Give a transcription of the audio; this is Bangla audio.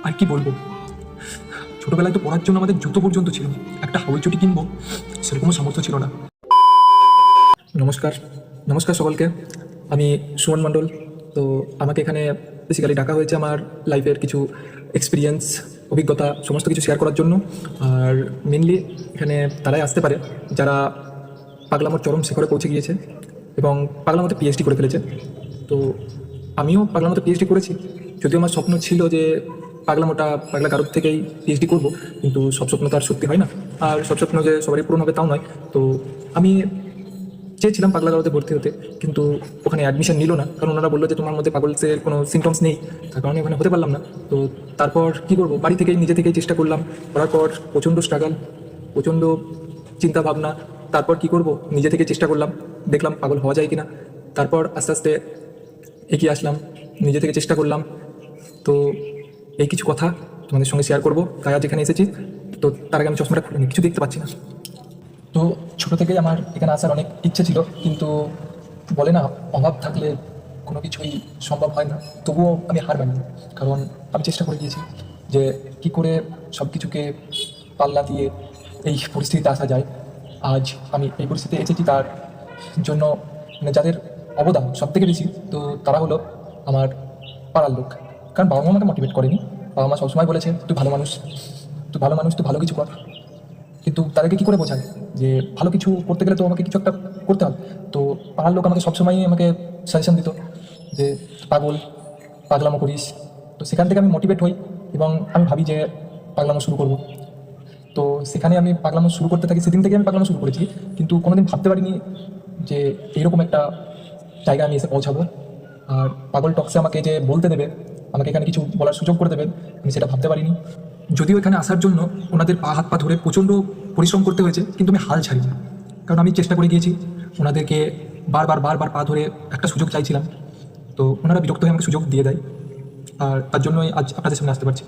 আর কি বলবো, ছোটবেলায় তো পড়ার জন্য আমাদের জুতো পর্যন্ত ছিল, একটা হাওয়াই চটি কিনবো সেরকমও সামর্থ্য ছিল না। নমস্কার, নমস্কার সকলকে। আমি সুমন মণ্ডল। তো আমাকে এখানে বেসিক্যালি ডাকা হয়েছে আমার লাইফের কিছু এক্সপিরিয়েন্স, অভিজ্ঞতা সমস্ত কিছু শেয়ার করার জন্য। আর মেনলি এখানে তারাই আসতে পারে যারা পাগলামোর চরম শিখরে পৌঁছে গিয়েছে এবং পাগলামোতে পিএইচডি করে ফেলেছে। তো আমিও পাগলামোতে পিএইচডি করেছি, যদিও আমার স্বপ্ন ছিল যে পাগলা কারোর থেকেই পিএইচডি করব, কিন্তু সব স্বপ্ন তো আর সত্যি হয় না, আর সব স্বপ্ন যে সবারই পূরণ হবে তাও নয়। তো আমি চেয়েছিলাম পাগলা গারোতে ভর্তি হতে, কিন্তু ওখানে অ্যাডমিশন নিল না, কারণ ওনারা বললো যে তোমার মধ্যে পাগলসের কোনো সিমটমস নেই, তার কারণে ওখানে হতে পারলাম না। তো তারপর কী করবো, বাড়ি থেকেই নিজে থেকেই চেষ্টা করলাম, করার পর প্রচণ্ড স্ট্রাগল, প্রচণ্ড চিন্তা ভাবনা, তারপর কি করব নিজে থেকে চেষ্টা করলাম, দেখলাম পাগল হওয়া যায় কিনা। তারপর আস্তে আস্তে এগিয়ে আসলাম, নিজে থেকে চেষ্টা করলাম। তো এই কিছু কথা তোমাদের সঙ্গে শেয়ার করব, তাই আজ এখানে এসেছি। তো তার আগে আমি চশমাটা খুলে নিই, কিছু দেখতে পাচ্ছি না। তো ছোটো থেকেই আমার এখানে আসার অনেক ইচ্ছে ছিল, কিন্তু বলে না অভাব থাকলে কোনো কিছুই সম্ভব হয় না। তবুও আমি হার মানিনি, কারণ আমি চেষ্টা করে গিয়েছি যে কি করে সব কিছুকে পাল্লা দিয়ে এই পরিস্থিতিতে আসা যায়। আজ আমি এই পরিস্থিতিতে এসেছি, তার জন্য মানে যাদের অবদান সব থেকে বেশি, তো তারা হলো আমার পাড়ার লোক। কারণ বাবা মা আমাকে মোটিভেট করেনি, বাবা মা সবসময় বলেছে তুই ভালো মানুষ, তুই ভালো মানুষ, তুই ভালো কিছু কর। কিন্তু তাদেরকে কী করে বোঝায় যে ভালো কিছু করতে গেলে তো আমাকে কিছু একটা করতে হবে। তো পাড়ার লোক আমাকে সবসময়ই আমাকে সাজেশন দিত যে পাগল, পাগলামো করিস। তো সেখান থেকে আমি মোটিভেট হই এবং আমি ভাবি যে পাগলামো শুরু করব। তো সেখানে আমি পাগলামো শুরু করতে থাকি, সেদিন থেকে আমি পাগলামো শুরু করেছি, কিন্তু কোনোদিন ভাবতে পারিনি যে এইরকম একটা জায়গায় আমি এসে পৌঁছাবো। আর পাগল টক্সে আমাকে যে বলতে দেবে, আমাকে এখানে কিছু বলার সুযোগ করে দেবেন, আমি সেটা ভাবতে পারিনি। যদিও এখানে আসার জন্য ওনাদের পা হাত পা ধরে প্রচণ্ড পরিশ্রম করতে হয়েছে, কিন্তু আমি হাল ছাড়িনি, কারণ আমি চেষ্টা করে গিয়েছি। ওনাদেরকে বারবার বারবার পা ধরে একটা সুযোগ চাইছিলাম, তো ওনারা বিরক্ত হয়ে আমাকে সুযোগ দিয়ে দেয়, আর তার জন্যই আজ আপনাদের সামনে আসতে পারছি।